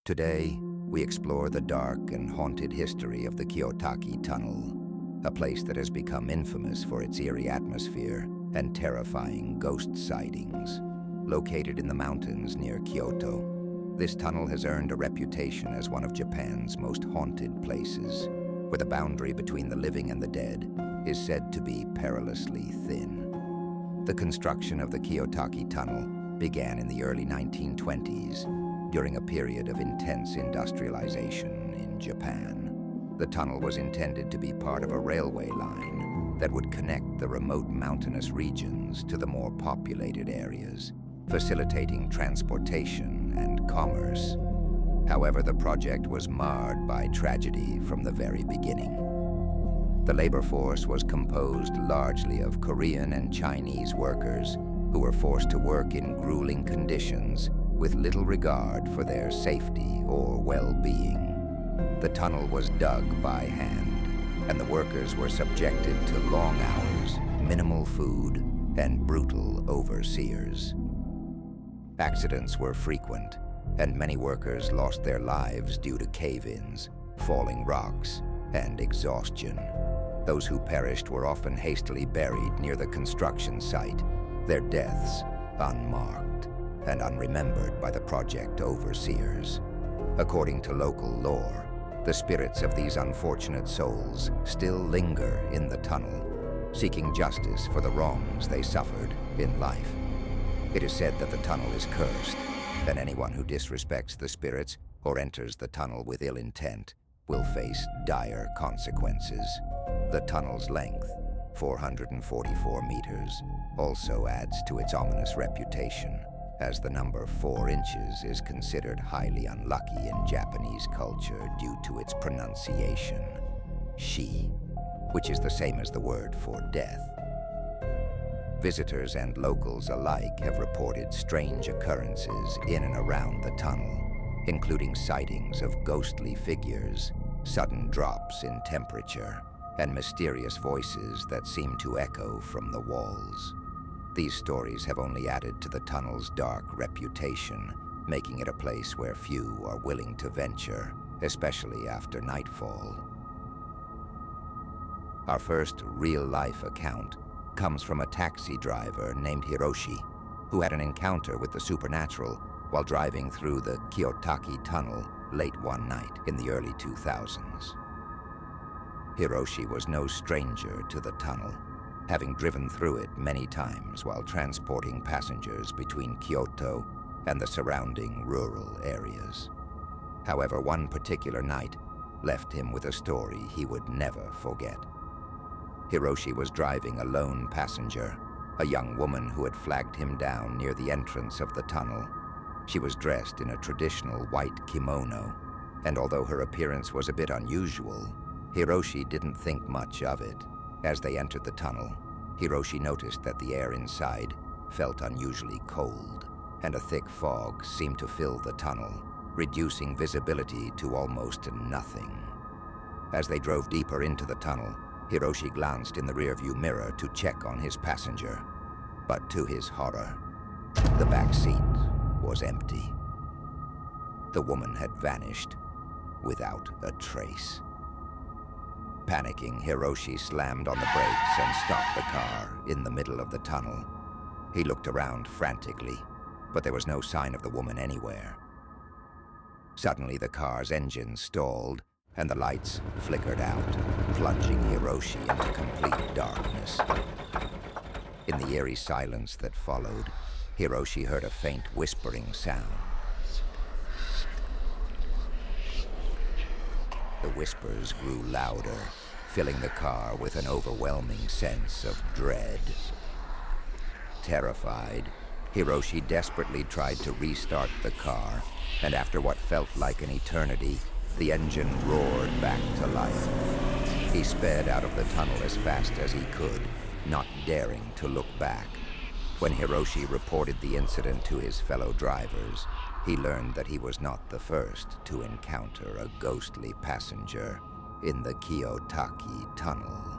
Today, we explore the dark and haunted history of the Kiyotaki Tunnel, a place that has become infamous for its eerie atmosphere and terrifying ghost sightings. Located in the mountains near Kyoto, this tunnel has earned a reputation as one of Japan's most haunted places, where the boundary between the living and the dead is said to be perilously thin. The construction of the Kiyotaki Tunnel began in the early 1920s, during a period of intense industrialization in Japan. The tunnel was intended to be part of a railway line that would connect the remote mountainous regions to the more populated areas, facilitating transportation and commerce. However, the project was marred by tragedy from the very beginning. The labor force was composed largely of Korean and Chinese workers who were forced to work in grueling conditions with little regard for their safety or well-being. The tunnel was dug by hand, and the workers were subjected to long hours, minimal food, and brutal overseers. Accidents were frequent, and many workers lost their lives due to cave-ins, falling rocks, and exhaustion. Those who perished were often hastily buried near the construction site, their deaths unmarked and unremembered by the project overseers. According to local lore, the spirits of these unfortunate souls still linger in the tunnel, seeking justice for the wrongs they suffered in life. It is said that the tunnel is cursed, and anyone who disrespects the spirits or enters the tunnel with ill intent will face dire consequences. The tunnel's length, 444 meters, also adds to its ominous reputation, as the number 4 inches is considered highly unlucky in Japanese culture due to its pronunciation, shi, which is the same as the word for death. Visitors and locals alike have reported strange occurrences in and around the tunnel, including sightings of ghostly figures, sudden drops in temperature, and mysterious voices that seem to echo from the walls. These stories have only added to the tunnel's dark reputation, making it a place where few are willing to venture, especially after nightfall. Our first real-life account comes from a taxi driver named Hiroshi, who had an encounter with the supernatural while driving through the Kiyotaki Tunnel late one night in the early 2000s. Hiroshi was no stranger to the tunnel, having driven through it many times while transporting passengers between Kyoto and the surrounding rural areas. However, one particular night left him with a story he would never forget. Hiroshi was driving a lone passenger, a young woman who had flagged him down near the entrance of the tunnel. She was dressed in a traditional white kimono, and although her appearance was a bit unusual, Hiroshi didn't think much of it. As they entered the tunnel, Hiroshi noticed that the air inside felt unusually cold, and a thick fog seemed to fill the tunnel, reducing visibility to almost nothing. As they drove deeper into the tunnel, Hiroshi glanced in the rearview mirror to check on his passenger, but to his horror, the back seat was empty. The woman had vanished without a trace. Panicking, Hiroshi slammed on the brakes and stopped the car in the middle of the tunnel. He looked around frantically, but there was no sign of the woman anywhere. Suddenly, the car's engine stalled, and the lights flickered out, plunging Hiroshi into complete darkness. In the eerie silence that followed, Hiroshi heard a faint whispering sound. The whispers grew louder, filling the car with an overwhelming sense of dread. Terrified, Hiroshi desperately tried to restart the car, and after what felt like an eternity, the engine roared back to life. He sped out of the tunnel as fast as he could, not daring to look back. When Hiroshi reported the incident to his fellow drivers, he learned that he was not the first to encounter a ghostly passenger in the Kiyotaki Tunnel.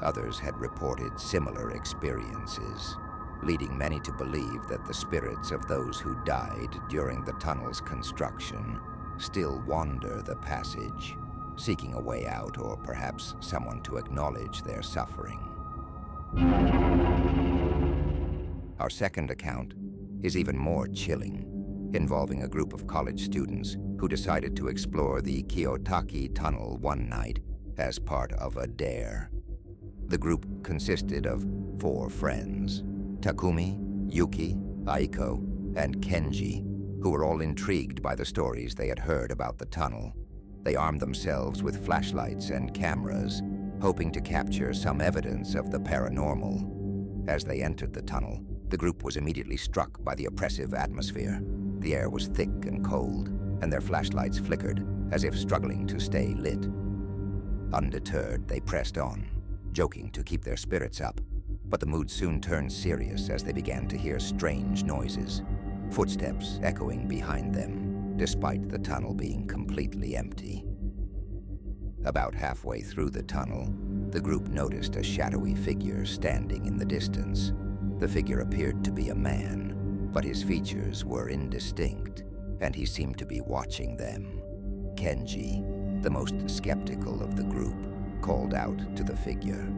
Others had reported similar experiences, leading many to believe that the spirits of those who died during the tunnel's construction still wander the passage, seeking a way out or perhaps someone to acknowledge their suffering. Our second account is even more chilling, involving a group of college students who decided to explore the Kiyotaki Tunnel one night as part of a dare. The group consisted of 4 friends: Takumi, Yuki, Aiko, and Kenji, who were all intrigued by the stories they had heard about the tunnel. They armed themselves with flashlights and cameras, hoping to capture some evidence of the paranormal. As they entered the tunnel, the group was immediately struck by the oppressive atmosphere. The air was thick and cold, and their flashlights flickered, as if struggling to stay lit. Undeterred, they pressed on, joking to keep their spirits up. But the mood soon turned serious as they began to hear strange noises, footsteps echoing behind them, despite the tunnel being completely empty. About halfway through the tunnel, the group noticed a shadowy figure standing in the distance. The figure appeared to be a man, but his features were indistinct, and he seemed to be watching them. Kenji, the most skeptical of the group, called out to the figure,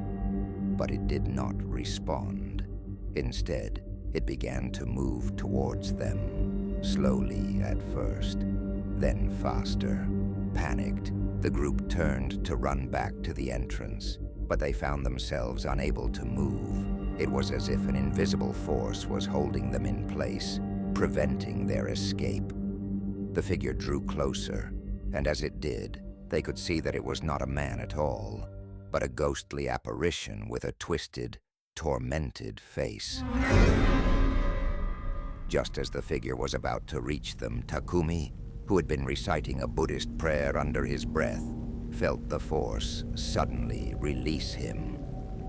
but it did not respond. Instead, it began to move towards them, slowly at first, then faster. Panicked, the group turned to run back to the entrance, but they found themselves unable to move. It was as if an invisible force was holding them in place, preventing their escape. The figure drew closer, and as it did, they could see that it was not a man at all, but a ghostly apparition with a twisted, tormented face. Just as the figure was about to reach them, Takumi, who had been reciting a Buddhist prayer under his breath, felt the force suddenly release him.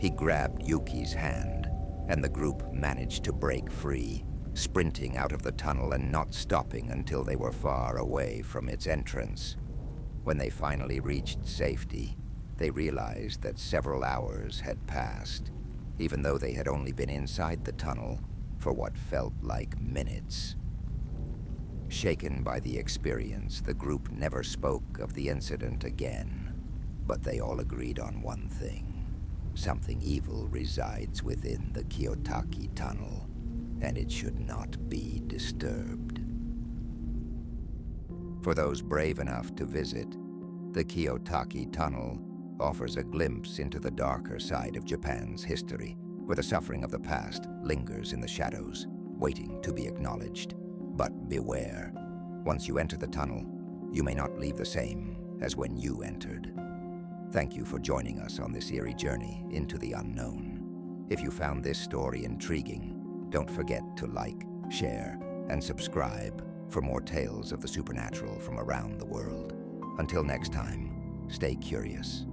He grabbed Yuki's hand, and the group managed to break free, sprinting out of the tunnel and not stopping until they were far away from its entrance. When they finally reached safety, they realized that several hours had passed, even though they had only been inside the tunnel for what felt like minutes. Shaken by the experience, the group never spoke of the incident again, but they all agreed on one thing. Something evil resides within the Kiyotaki Tunnel, and it should not be disturbed. For those brave enough to visit, the Kiyotaki Tunnel offers a glimpse into the darker side of Japan's history, where the suffering of the past lingers in the shadows, waiting to be acknowledged. But beware, once you enter the tunnel, you may not leave the same as when you entered. Thank you for joining us on this eerie journey into the unknown. If you found this story intriguing, don't forget to like, share, and subscribe for more tales of the supernatural from around the world. Until next time, stay curious.